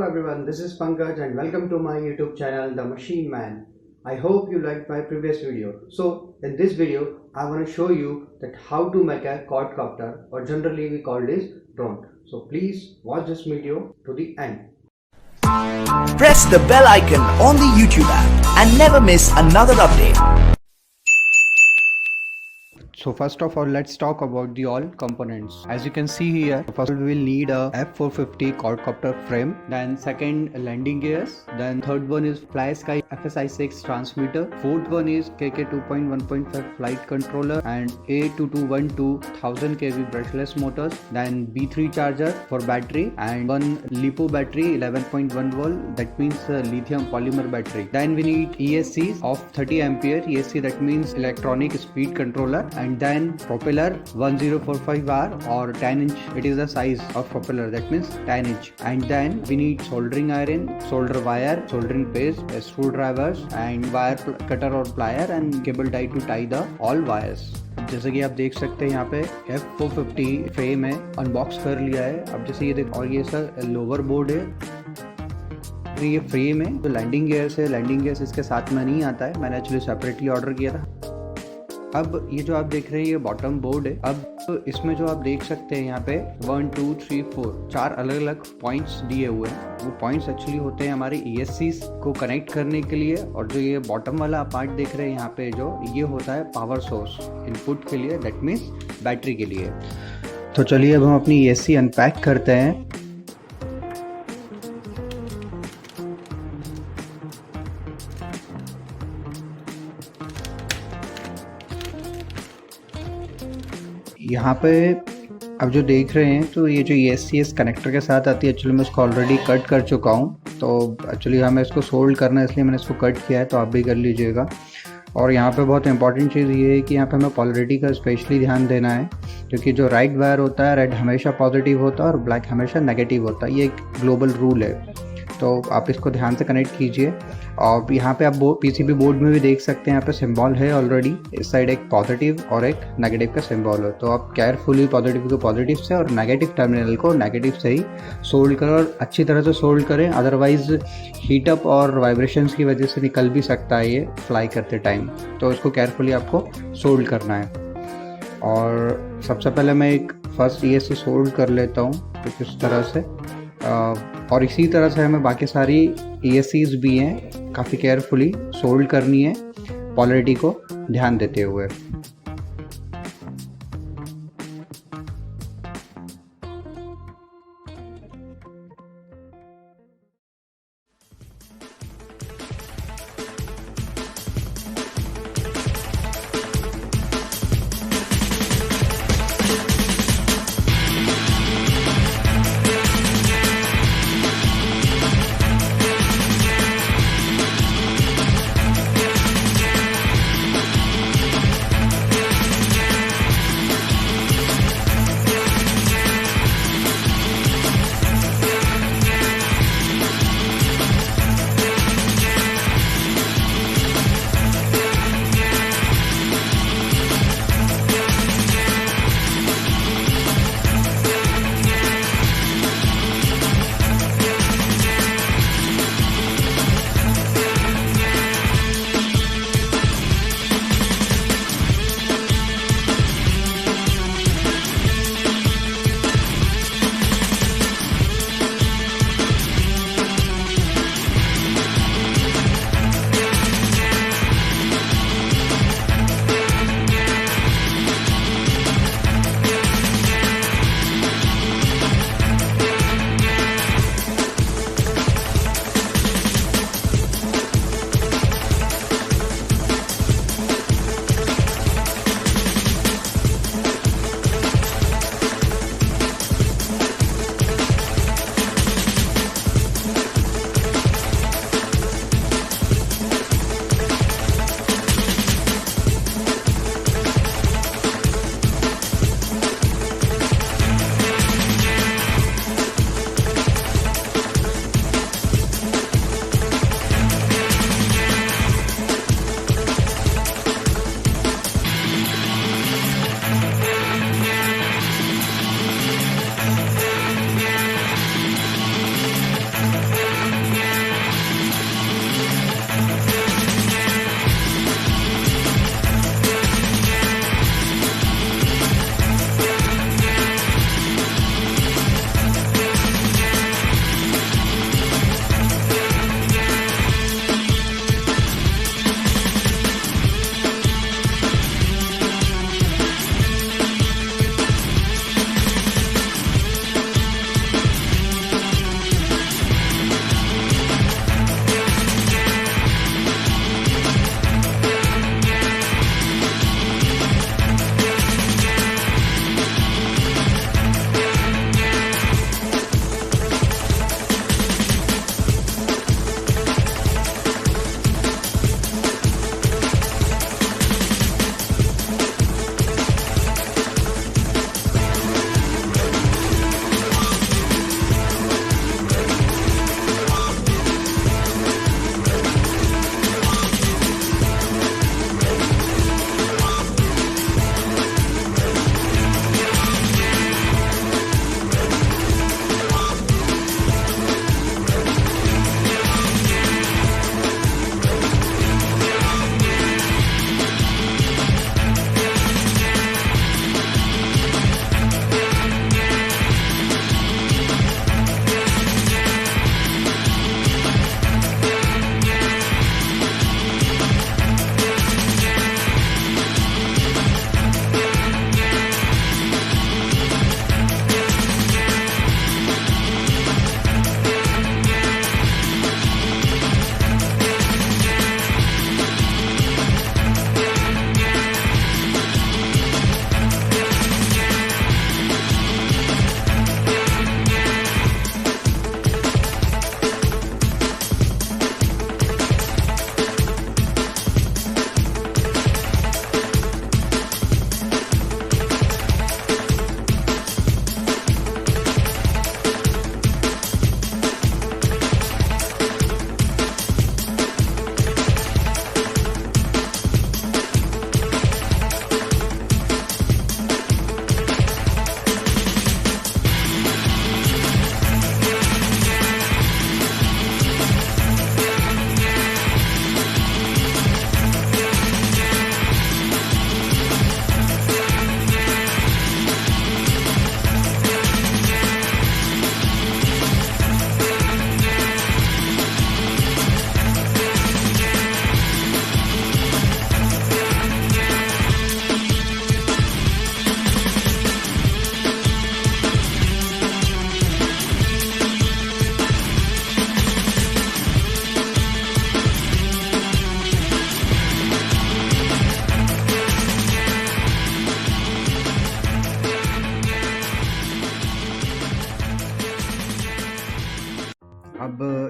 everyone, this is Pankaj and welcome to my YouTube channel The Machine Man. I hope you liked my previous video. So in this video I want to show you that how to make a quadcopter, or generally we call this drone. So please watch this video to the end. Press the bell icon on the YouTube app and never miss another update. So first of all, let's talk about the all components. As you can see here, first we will need a F450 quadcopter frame, then second landing gears, then third one is FlySky FSI6 transmitter, fourth one is KK 2.1.5 flight controller and A2212 1000 kV brushless motors, then B3 charger for battery and one LiPo battery 11.1 volt, that means lithium polymer battery. Then we need ESCs of 30 ampere ESC, that means electronic speed controller, and then propeller 1045R or 10 inch, it is the size of propeller, that means 10 inch. And then we need soldering iron, solder wire, soldering paste, screwdrivers and wire cutter or plier and cable tie to tie the all wires. जैसे कि आप देख सकते हैं यहाँ पे F450 frame है, unbox कर लिया है। अब जैसे ये देख, और ये सर लोअर बोर्ड है, तो ये फ्रेम है। जो लैंडिंग गियर्स है, लैंडिंग गियर्स इसके साथ में नहीं आता है, मैंने एक्चुअली सेपरेटली ऑर्डर किया था। अब ये जो आप देख रहे हैं ये बॉटम बोर्ड है। अब इसमें जो आप देख सकते हैं यहाँ पे 1 2 3 4 चार अलग अलग पॉइंट्स दिए हुए हैं। वो पॉइंट्स एक्चुअली होते हैं हमारे ESCs को कनेक्ट करने के लिए, और जो ये बॉटम वाला पार्ट देख रहे हैं यहाँ पे, जो ये होता है पावर सोर्स इनपुट के लिए, दैट मीन्स बैटरी के लिए। तो चलिए अब हम अपनी ESC अनपैक करते हैं। यहाँ पे अब जो देख रहे हैं, तो ये जो ESC इस कनेक्टर के साथ आती है, एक्चुअली मैं इसको ऑलरेडी कट कर चुका हूँ। तो एक्चुअली हमें इसको सोल्ड करना है, इसलिए मैंने इसको कट किया है, तो आप भी कर लीजिएगा। और यहाँ पे बहुत इंपॉर्टेंट चीज़ ये है कि यहाँ पे हमें पोलरिटी का स्पेशली ध्यान देना है, क्योंकि जो राइट वायर होता है, रेड हमेशा पॉजिटिव होता है और ब्लैक हमेशा नेगेटिव होता है। ये एक ग्लोबल रूल है, तो आप इसको ध्यान से कनेक्ट कीजिए। और यहाँ पे आप PCB बोर्ड में भी देख सकते हैं, यहाँ पे सिंबल है ऑलरेडी, इस साइड एक पॉजिटिव और एक नेगेटिव का सिंबल है। तो आप केयरफुली पॉजिटिव को पॉजिटिव से और नेगेटिव टर्मिनल को नेगेटिव से ही सोल्ड करें, और अच्छी तरह से सोल्ड करें, अदरवाइज हीटअप और वाइब्रेशंस की वजह से निकल भी सकता है ये फ्लाई करते टाइम। तो इसको केयरफुली आपको सोल्ड करना है। और सबसे पहले मैं एक फर्स्ट ESC सोल्ड कर लेता हूँ कुछ इस तरह से, और इसी तरह से हमें बाकी सारी ESCs भी हैं, काफ़ी केयरफुली सोल्ड करनी है, पोलरिटी को ध्यान देते हुए।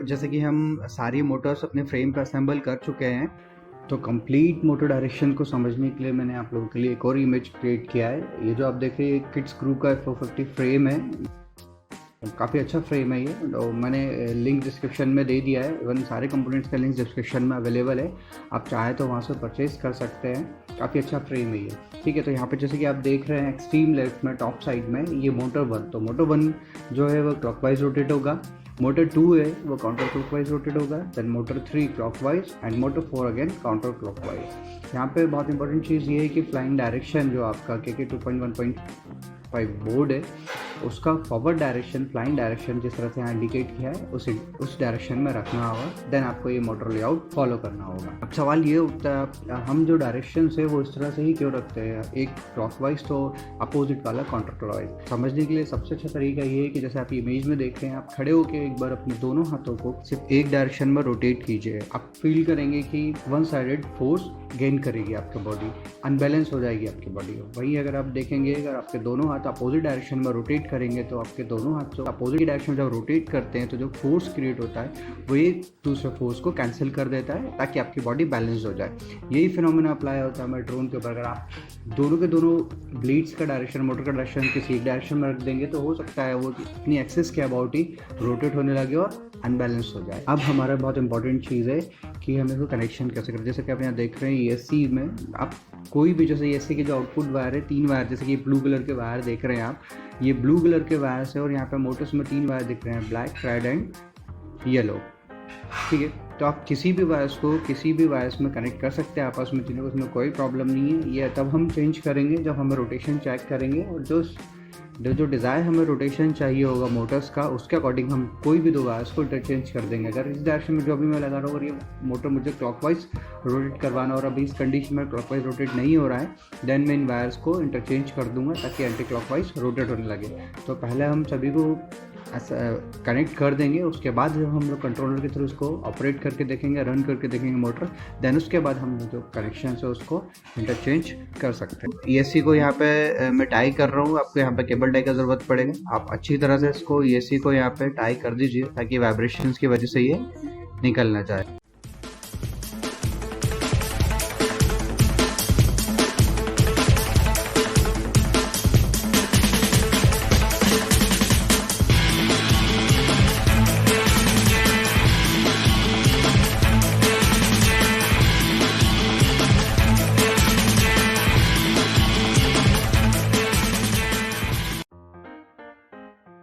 जैसे कि हम सारी मोटर्स अपने फ्रेम पर असेंबल कर चुके हैं, तो कंप्लीट मोटर डायरेक्शन को समझने के लिए मैंने आप लोगों के लिए एक और इमेज क्रिएट किया है। ये जो आप देख रहे हैं किड स्क्रू का 450 फ्रेम है, काफ़ी अच्छा फ्रेम है ये, तो मैंने लिंक डिस्क्रिप्शन में दे दिया है। इवन सारे कंपोनेंट्स का लिंक डिस्क्रिप्शन में अवेलेबल है, आप चाहे तो वहाँ से परचेज कर सकते हैं। काफ़ी अच्छा फ्रेम है ये, ठीक है। तो यहाँ पे जैसे कि आप देख रहे हैं एक्सट्रीम लेफ्ट में टॉप साइड में ये मोटर 1, तो मोटर 1 जो है वो क्लॉकवाइज रोटेट होगा। मोटर 2 है वो काउंटर क्लॉकवाइज रोटेट होगा। Then motor 3 clockwise and motor 4 again counter clockwise. यहाँ पे बहुत इंपॉर्टेंट चीज़ ये है कि फ्लाइंग डायरेक्शन जो आपका KK 2.1.5 बोर्ड है उसका फॉरवर्ड डायरेक्शन, फ्लाइंग डायरेक्शन जिस तरह से यहाँ इंडिकेट किया है उस डायरेक्शन में रखना होगा। देन आपको ये मोटर लेआउट फॉलो करना होगा। अब सवाल ये उठता है हम जो डायरेक्शन है वो इस तरह से ही क्यों रखते हैं, एक क्लॉकवाइज तो अपोजिट वाला काउंटर क्लॉकवाइज। समझने के लिए सबसे अच्छा तरीका ये है कि जैसे आप इमेज में देख रहे हैं, आप खड़े होकर एक बार अपने दोनों हाथों को सिर्फ एक डायरेक्शन में रोटेट कीजिए। आप फील करेंगे कि वन साइडेड फोर्स गेन करेगी आपकी बॉडी, अनबैलेंस हो जाएगी आपकी बॉडी। वहीं अगर आप देखेंगे, अगर आपके दोनों हाथ अपोजिट डायरेक्शन में रोटेट करेंगे तो आपके दोनों हाथ जो अपोजिट डायरेक्शन जब रोटेट करते हैं तो जो फोर्स क्रिएट होता है वो एक दूसरे फोर्स को कैंसिल कर देता है ताकि आपकी बॉडी बैलेंस हो जाए। यही फिनोमेना अप्लाई होता है हमारे ड्रोन के ऊपर। अगर आप दोनों के दोनों ब्लीड्स का डायरेक्शन, मोटर का डायरेक्शन किसी एक डायरेक्शन में रख देंगे तो हो सकता है वो अपनी एक्सिस के अबाउट ही रोटेट होने लगे और अनबैलेंस हो जाए। अब हमारा बहुत इंपॉर्टेंट चीज़ है कि हम इसको कनेक्शन कैसे करें। जैसे कि आप यहाँ देख रहे हैं ESC में आप कोई भी, जैसे ESC के जो आउटपुट वायर है 3 वायर, जैसे कि ब्लू कलर के वायर देख रहे हैं आप, ये ब्लू कलर के वायर है और यहाँ पे मोटर्स में 3 वायर दिख रहे हैं, ब्लैक, रेड एंड येलो, ठीक है। तो आप किसी भी वायर्स को किसी भी वायर्स में कनेक्ट कर सकते हैं आपस में, तीनों को, उसमें कोई प्रॉब्लम नहीं है। ये तब हम चेंज करेंगे जब हमें रोटेशन चेक करेंगे और जो डिज़ायर हमें रोटेशन चाहिए होगा मोटर्स का, उसके अकॉर्डिंग हम कोई भी 2 वायर्स को इंटरचेंज कर देंगे। अगर इस डायरेक्शन में जो भी मैं लगा रहा हूँ और ये मोटर मुझे क्लॉकवाइज रोटेट करवाना और अभी इस कंडीशन में क्लॉकवाइज रोटेट नहीं हो रहा है, देन मैं इन वायर्स को इंटरचेंज कर दूंगा ताकि एंटी क्लॉकवाइज रोटेट होने लगे। तो पहले हम सभी को कनेक्ट कर देंगे, उसके बाद जब हम लोग कंट्रोलर के थ्रू उसको ऑपरेट करके देखेंगे, रन करके देखेंगे मोटर, देन उसके बाद हम जो कनेक्शन है उसको इंटरचेंज कर सकते हैं। ESC को यहाँ पे मैं टाई कर रहा हूँ, आपको यहाँ पे केबल टाई का ज़रूरत पड़ेगा। आप अच्छी तरह से इसको ESC को यहाँ पे टाई कर दीजिए ताकि वाइब्रेशंस की वजह से ये निकल ना जाए।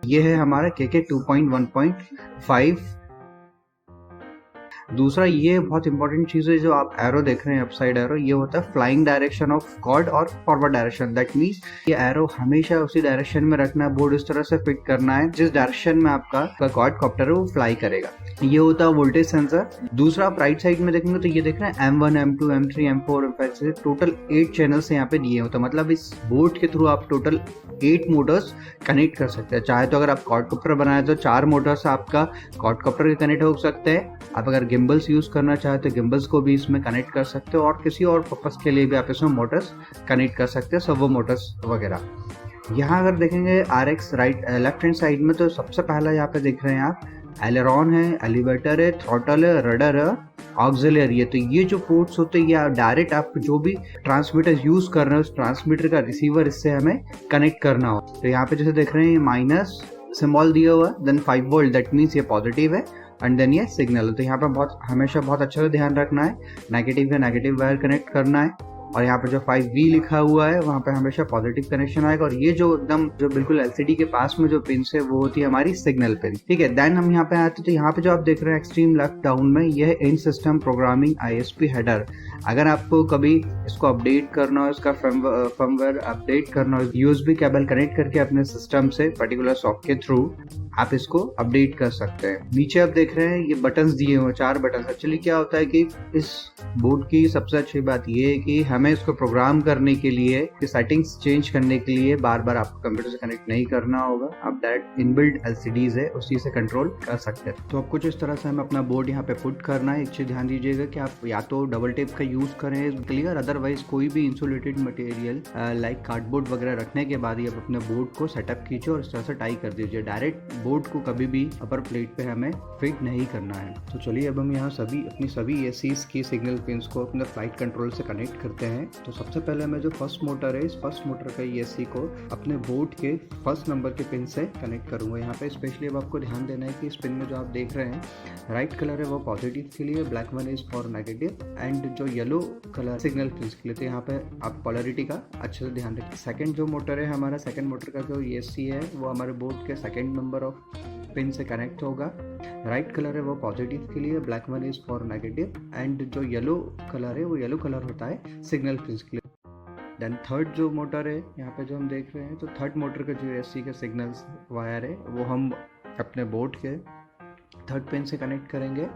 ये है हमारा KK 2.1.5। दूसरा ये बहुत इंपॉर्टेंट चीज़ है, जो आप एरो देख रहे हैं अपसाइड एरो, ये होता है फ्लाइंग डायरेक्शन ऑफ कॉर्ड और फॉरवर्ड डायरेक्शन। दैट मीन्स ये एरो हमेशा उसी डायरेक्शन में रखना है, बोर्ड इस तरह से फिट करना है जिस डायरेक्शन में आपका कॉर्ड कॉप्टर है वो फ्लाई करेगा। ये होता है वोल्टेज सेंसर। दूसरा आप राइट साइड में देखेंगे तो ये देख रहे हैं M1, M2, M3, M4, M5 total 8 channels यहाँ पे दिए होते हैं। मतलब इस बोर्ड के थ्रू आप टोटल 8 मोटर्स कनेक्ट कर सकते हैं। चाहे तो अगर आप कॉर्ड कॉप्टर बनाए तो 4 मोटर्स आपका कॉर्ड कॉप्टर के कनेक्ट हो सकते हैं। आप अगर गिम्बल्स यूज करना चाहते हो गिम्बल्स को भी इसमें कनेक्ट कर सकते हो, और किसी और पर्पस के लिए भी आप इसमें मोटर्स कनेक्ट कर सकते हैं, सर्वो मोटर्स वगैरह। यहाँ अगर देखेंगे RX right left hand side में, तो सबसे पहला यहाँ पे देख रहे हैं आप एलेरॉन है, एलिवेटर है, थ्रॉटल है, रडर है, ऑक्सिलरी है। तो ये जो पोर्ट्स होते हैं ये डायरेक्ट आप जो भी ट्रांसमीटर यूज कर रहे हैं उस ट्रांसमीटर का रिसीवर इससे हमें कनेक्ट करना हो। तो यहाँ पे जैसे देख रहे हैं माइनस सिंबल दिया हुआ, देन 5 वोल्ट, दैट मीन्स ये पॉजिटिव है, एंड देन ये सिग्नल। तो यहाँ पे हमेशा बहुत अच्छे से ध्यान रखना है, नेगेटिव है नेगेटिव वायर कनेक्ट करना है, और यहाँ पे जो 5V लिखा हुआ है वहाँ पे हमेशा पॉजिटिव कनेक्शन आएगा। और ये जो एकदम जो बिल्कुल LCD के पास में जो पिन है वो होती है हमारी सिग्नल पिन, ठीक है। देन हम यहाँ पे आते हैं तो यहाँ पे जो आप देख रहे हैं एक्सट्रीम लेफ्ट डाउन में, यह है इन सिस्टम प्रोग्रामिंग ISP हेडर। अगर आपको कभी इसको अपडेट करना हो, इसका फर्मवेयर अपडेट करना हो, USB केबल कनेक्ट करके अपने सिस्टम से पर्टिकुलर सॉफ्ट के थ्रू आप इसको अपडेट कर सकते हैं। नीचे आप देख रहे हैं ये बटन्स दिए हुए 4 बटन। एक्चुअली क्या होता है कि इस बोर्ड की सबसे अच्छी बात ये है कि हम हमें इसको प्रोग्राम करने के लिए, सेटिंग्स चेंज करने के लिए बार बार आपको कंप्यूटर से कनेक्ट नहीं करना होगा। आप डायरेक्ट इनबिल्ट एलसीडीज है उसी से कंट्रोल कर सकते हैं। तो अब कुछ इस तरह से हमें अपना बोर्ड यहाँ पे पुट करना है। एक चीज ध्यान दीजिएगा कि आप या तो डबल टेप का यूज करें क्लियर, अदरवाइज कोई भी इंसुलेटेड मटेरियल लाइक कार्डबोर्ड वगैरह रखने के बाद ही आप अपने बोर्ड को सेटअप कीजिए और इस तरह से टाई कर दीजिए। डायरेक्ट बोर्ड को कभी भी अपर प्लेट पे हमें फिट नहीं करना है। तो चलिए अब हम यहाँ सभी एसीज की सिग्नल पिंस को अपने फ्लाइट कंट्रोल से कनेक्ट करते हैं। तो सबसे पहले हमें जो फर्स्ट मोटर है, इस फर्स्ट मोटर का एसी को अपने बोर्ड के फर्स्ट नंबर के पिन से कनेक्ट करूंगा। यहाँ पे स्पेशली अब आपको ध्यान देना है कि इस पिन में जो आप देख रहे हैं राइट कलर है वो पॉजिटिव के लिए, black one is for negative, and जो येलो कलर सिग्नल पिंस के लिए। तो यहाँ पे आप पोलैरिटी का अच्छे से ध्यान रखिए। सेकंड जो मोटर है हमारा, सेकंड मोटर का जो एसी है वो हमारे बोर्ड के सेकंड नंबर ऑफ पिन से कनेक्ट होगा। राइट कलर है वो पॉजिटिव के लिए, black one is for negative, and जो येलो कलर है वो येलो कलर होता है सिग्नल पिंस के लिए। देन थर्ड जो मोटर है यहाँ पे जो हम देख रहे हैं, तो थर्ड मोटर का जो एसी का सिग्नल्स वायर है वो हम अपने बोर्ड के थर्ड पिन से कनेक्ट करेंगे।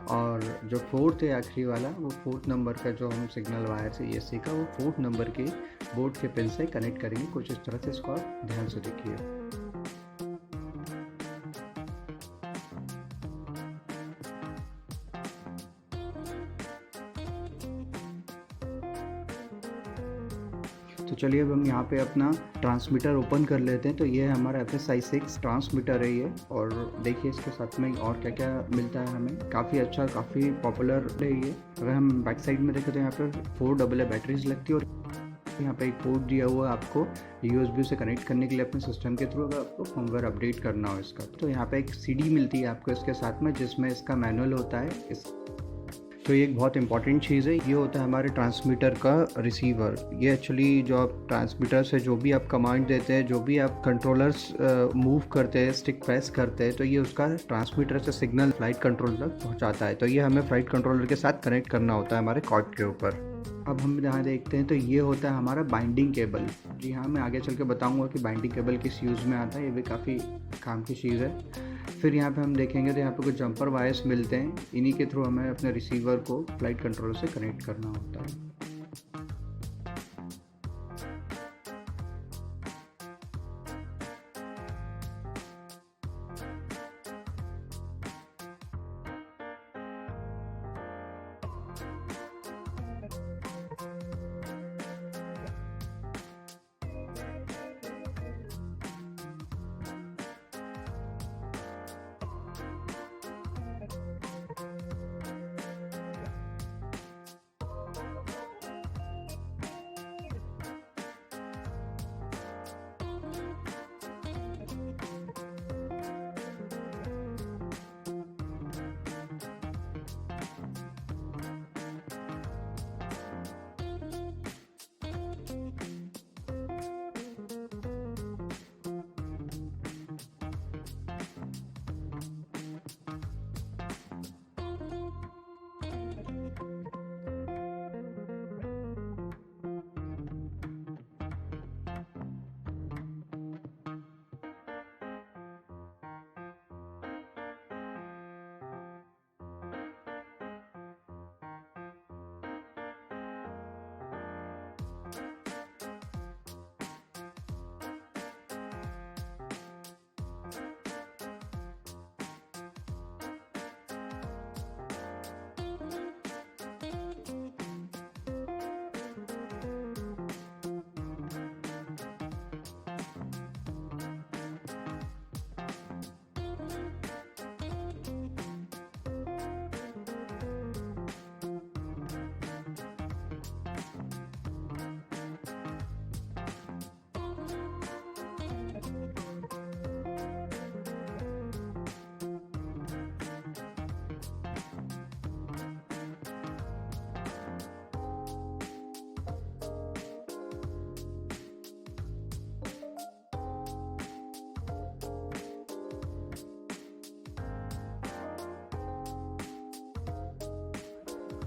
और जो फोर्थ है आखिरी वाला, वो फोर्थ नंबर का जो हम सिग्नल वायर से एसी का, वो फोर्थ नंबर के बोर्ड के पिन से कनेक्ट करेंगे। कुछ इस तरह से इसको आप ध्यान से देखिए। तो चलिए अब हम यहाँ पे अपना ट्रांसमीटर ओपन कर लेते हैं। तो ये है हमारा FSI 6 ट्रांसमीटर है ये, और देखिए इसके साथ में और क्या क्या मिलता है हमें। काफ़ी अच्छा, काफ़ी पॉपुलर है ये। अगर हम बैक साइड में देखें तो यहाँ पे 4 AA बैटरीज लगती है, और यहाँ पे एक पोर्ट दिया हुआ है आपको USB से कनेक्ट करने के लिए अपने सिस्टम के थ्रू, अगर आपको फर्मवेयर अपडेट करना हो इसका। तो यहाँ पे एक CD मिलती है आपको इसके साथ में, जिसमें इसका मैनुअल होता है। तो ये एक बहुत इंपॉर्टेंट चीज़ है। ये होता है हमारे ट्रांसमीटर का रिसीवर। ये एक्चुअली जो आप ट्रांसमीटर से जो भी आप कमांड देते हैं, जो भी आप कंट्रोलर्स मूव करते हैं, स्टिक प्रेस करते हैं, तो ये उसका ट्रांसमीटर से सिग्नल फ्लाइट कंट्रोलर तक पहुंचाता है। तो ये हमें फ्लाइट कंट्रोलर के साथ कनेक्ट करना होता है हमारे कॉर्ड के ऊपर। अब हम यहाँ देखते हैं तो ये होता है हमारा बाइंडिंग केबल। जी हाँ, मैं आगे चल के बताऊँगा कि बाइंडिंग केबल किस यूज़ में आता है। ये भी काफ़ी काम की चीज़ है। फिर यहाँ पे हम देखेंगे तो यहाँ पे कुछ जंपर वायर्स मिलते हैं। इन्हीं के थ्रू हमें अपने रिसीवर को फ्लाइट कंट्रोलर से कनेक्ट करना होता है।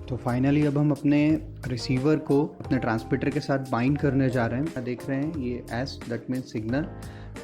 तो फाइनली अब हम अपने रिसीवर को अपने ट्रांसमीटर के साथ बाइंड करने जा रहे हैं। देख रहे हैं ये S, that means signal,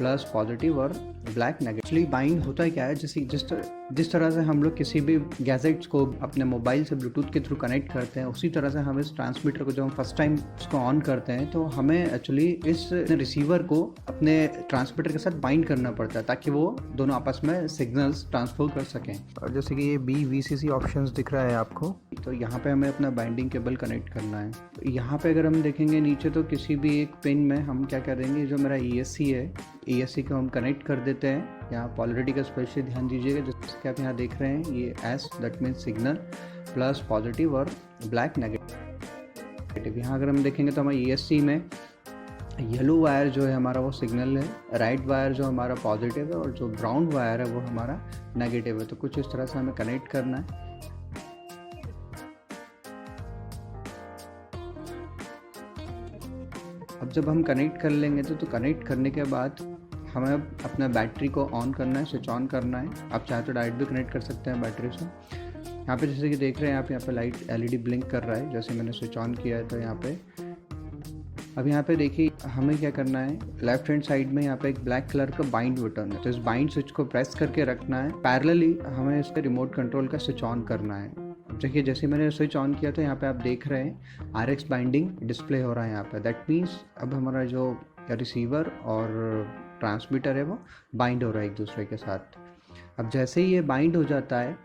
plus positive और ब्लैक नेगेटिव। एक्चुअली बाइंड होता है क्या है, जिस तरह से हम लोग किसी भी गैजेट्स को अपने मोबाइल से ब्लूटूथ के थ्रू कनेक्ट करते हैं, उसी तरह से हम इस ट्रांसमीटर को जब हम फर्स्ट टाइम इसको ऑन करते हैं तो हमें एक्चुअली इस रिसीवर को अपने ट्रांसमीटर के साथ बाइंड करना पड़ता है ताकि वो दोनों आपस में सिग्नल्स ट्रांसफर कर सकें। और जैसे कि ये BVCC ऑप्शंस दिख रहा है आपको, तो यहाँ पे हमें अपना बाइंडिंग केबल कनेक्ट करना है। तो यहाँ पे अगर हम देखेंगे नीचे तो किसी भी एक पिन में हम क्या करेंगे, जो मेरा ESC है, ESC को हम कनेक्ट कर देते हैं। यहाँ पोलैरिटी का स्पेशली ध्यान दीजिएगा, जैसे आप यहाँ देख रहे हैं ये S that means signal plus positive और ब्लैक नेगेटिव। यहाँ अगर हम देखेंगे तो हमारे ESC में येलो वायर जो है हमारा वो सिग्नल है, राइट वायर जो हमारा पॉजिटिव है और जो ब्राउन वायर है वो हमारा नेगेटिव है। तो कुछ इस तरह से हमें कनेक्ट करना है। अब जब हम कनेक्ट कर लेंगे तो कनेक्ट करने के बाद हमें अब अपना बैटरी को ऑन करना है, स्विच ऑन करना है। आप चाहे तो डायरेक्ट भी कनेक्ट कर सकते हैं बैटरी से। यहाँ पे जैसे कि देख रहे हैं आप, यहाँ पे लाइट LED ब्लिंक कर रहा है जैसे मैंने स्विच ऑन किया है। तो यहाँ पे अब यहाँ पे देखिए हमें क्या करना है, लेफ्ट हैंड साइड में यहाँ पे एक ब्लैक कलर का बाइंड बटन है, तो इस बाइंड स्विच को प्रेस करके रखना है। पैरेलली हमें इसके रिमोट कंट्रोल का स्विच ऑन करना है। देखिए जैसे मैंने स्विच ऑन किया तो यहाँ पे आप देख रहे हैं RX बाइंडिंग डिस्प्ले हो रहा है यहाँ पे। दैट मीन्स अब हमारा जो रिसीवर और ट्रांसमीटर है वो बाइंड हो रहा है एक दूसरे के साथ। अब जैसे ही ये बाइंड हो जाता है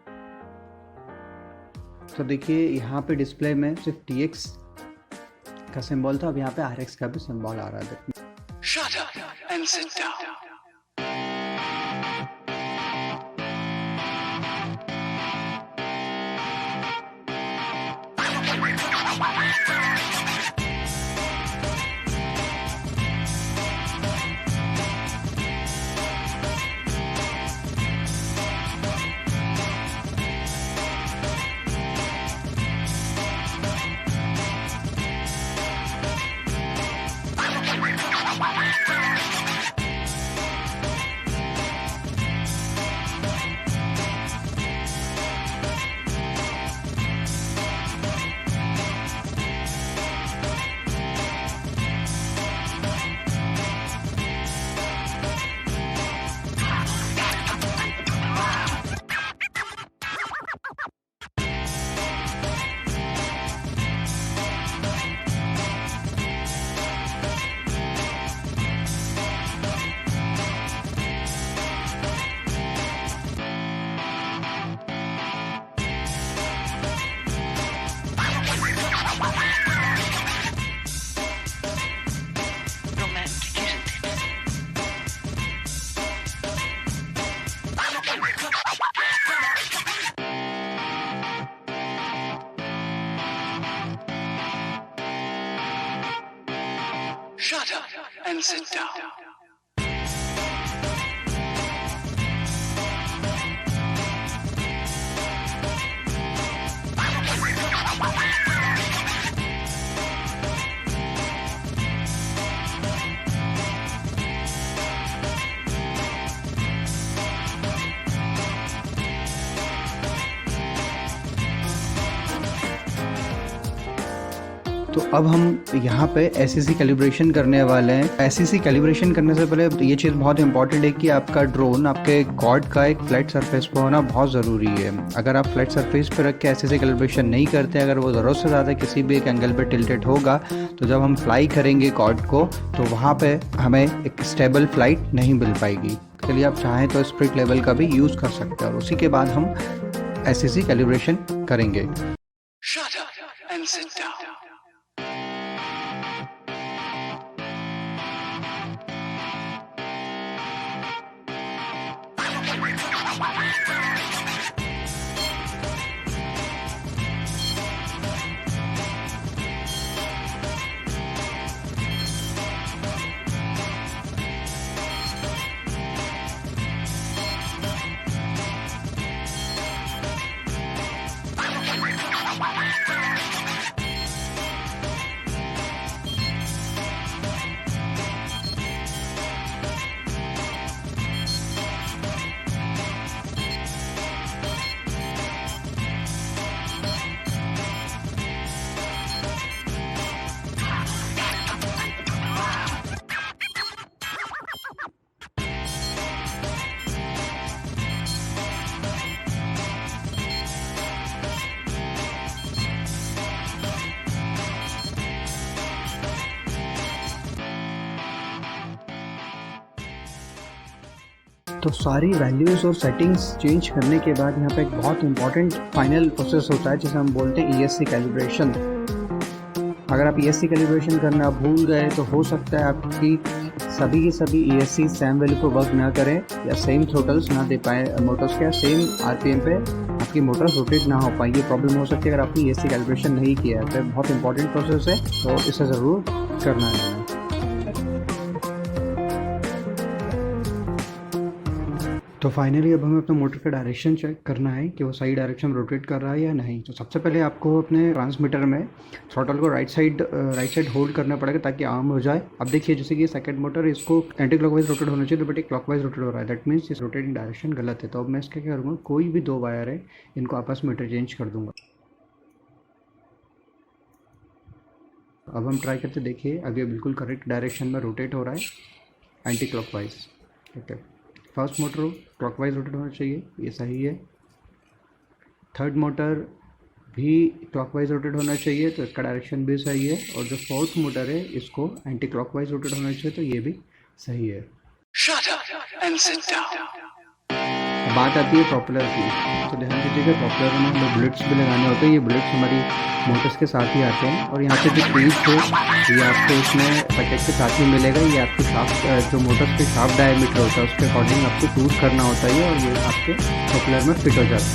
तो देखिए यहाँ पे डिस्प्ले में सिर्फ TX का सिंबल था, अब यहाँ पे RX का भी सिंबल आ रहा है। Shut up and sit down. Shut up and sit down. तो अब हम यहाँ पे SCC कैलिब्रेशन करने वाले हैं। SCC कैलिब्रेशन करने से पहले ये चीज़ बहुत इंपॉर्टेंट है कि आपका ड्रोन आपके कॉर्ड का एक फ्लैट सरफेस पे होना बहुत ज़रूरी है। अगर आप फ्लैट सरफेस पे रख के SCC कैलिब्रेशन नहीं करते, अगर वो ज़रूरत से ज़्यादा किसी भी एक एंगल पे टिल्टेड होगा तो जब हम फ्लाई करेंगे कॉर्ड को तो वहाँ पे हमें एक स्टेबल फ्लाइट नहीं मिल पाएगी। इसके लिए आप चाहें तो स्प्रिट लेवल का भी यूज़ कर सकते हैं और उसी के बाद हम SCC कैलिब्रेशन करेंगे। Shut up and sit down. तो सारी वैल्यूज़ और सेटिंग्स चेंज करने के बाद यहाँ पे एक बहुत इंपॉर्टेंट फाइनल प्रोसेस होता है जिसे हम बोलते हैं ESC कैलिब्रेशन। अगर आप ESC कैलिब्रेशन करना भूल गए तो हो सकता है आपकी सभी के सभी ESC सेम वैल्यू पर वर्क ना करें या सेम थ्रोटल्स ना दे पाए मोटर्स के, या सेम RPM पे आपकी मोटर्स रोटेट ना हो पाए। ये प्रॉब्लम हो सकती है अगर आपने ESC कैलिब्रेशन नहीं किया है। तो बहुत इंपॉर्टेंट प्रोसेस है, तो इसे ज़रूर करना है। तो फाइनली अब हमें अपने मोटर का डायरेक्शन चेक करना है कि वो सही डायरेक्शन में रोटेट कर रहा है या नहीं। तो सबसे पहले आपको अपने ट्रांसमीटर में थ्रॉटल को राइट साइड होल्ड करना पड़ेगा ताकि आर्म हो जाए। अब देखिए जैसे कि सेकंड मोटर इसको एंटी क्लॉकवाइज रोटेट होना चाहिए, तो बट क्लॉकवाइज रोटेट हो रहा है, दैट मीन्स इस रोटेटिंग डायरेक्शन गलत है। तो अब मैं इसका क्या करूँगा, कोई भी 2 वायर है इनको आपस में इंटरचेंज कर दूँगा। अब हम ट्राई करते देखिए, अब ये बिल्कुल करेक्ट डायरेक्शन में रोटेट हो रहा है एंटी क्लॉकवाइज। ठीक है, फर्स्ट मोटर क्लॉकवाइज रोटेट होना चाहिए, ये सही है। थर्ड मोटर भी क्लॉकवाइज रोटेट होना चाहिए, तो इसका डायरेक्शन भी सही है। और जो फोर्थ मोटर है इसको एंटी क्लॉकवाइज रोटेट होना चाहिए, तो ये भी सही है। Shut up and sit down. बात आती है प्रॉपेलर की, तो ध्यान दीजिएगा प्रॉपेलर में हमें बुलेट्स भी लगाने होते हैं। ये बुलेट्स हमारी मोटर्स के साथ ही आते हैं, और यहाँ पे जो पेज है ये आपको इसमें पैकेट के साथ ही मिलेगा। ये आपके शाफ्ट जो मोटर्स के शाफ्ट डायमीटर होता है उसके अकॉर्डिंग आपको चूज़ करना होता है, और ये आपके प्रॉपेलर में फिट हो जाता है।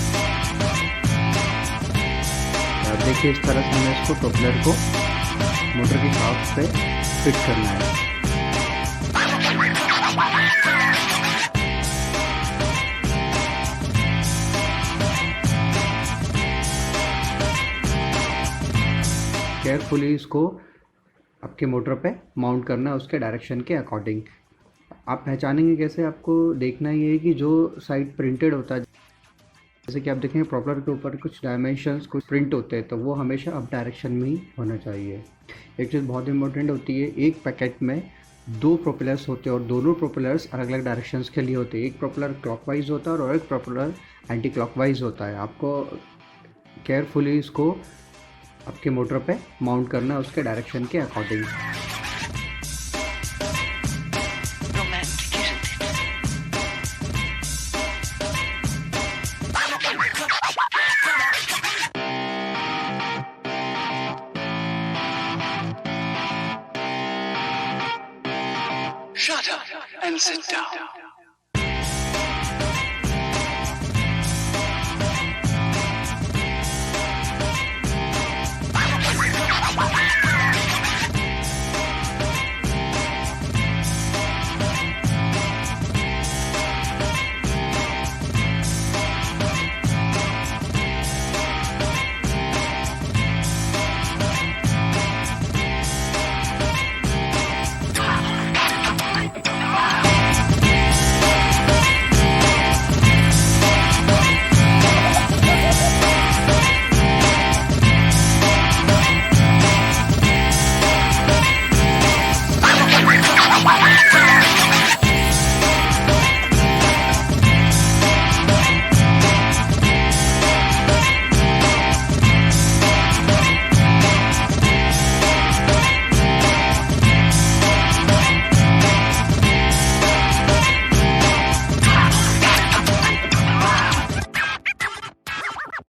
अब देखिए इस तरह से हमें इसको प्रॉपेलर को मोटर की शाफ्ट पे फिट करना है। केयरफुली इसको आपके मोटर पे माउंट करना है उसके डायरेक्शन के अकॉर्डिंग। आप पहचानेंगे कैसे, आपको देखना ये है कि जो साइड प्रिंटेड होता है, जैसे कि आप देखेंगे प्रॉपेलर के ऊपर कुछ डायमेंशंस कुछ प्रिंट होते हैं, तो वो हमेशा अप डायरेक्शन में ही होना चाहिए। एक चीज़ बहुत इंपॉर्टेंट होती है, एक पैकेट में 2 प्रोपेलर्स होते हैं और दोनों प्रोपेलर्स अलग अलग डायरेक्शंस के लिए होते हैं। एक प्रोपेलर क्लॉकवाइज होता है और एक प्रोपेलर एंटी क्लॉकवाइज होता है। आपको केयरफुली इसको आपके मोटर पे माउंट करना है उसके डायरेक्शन के according. Shut up and sit down.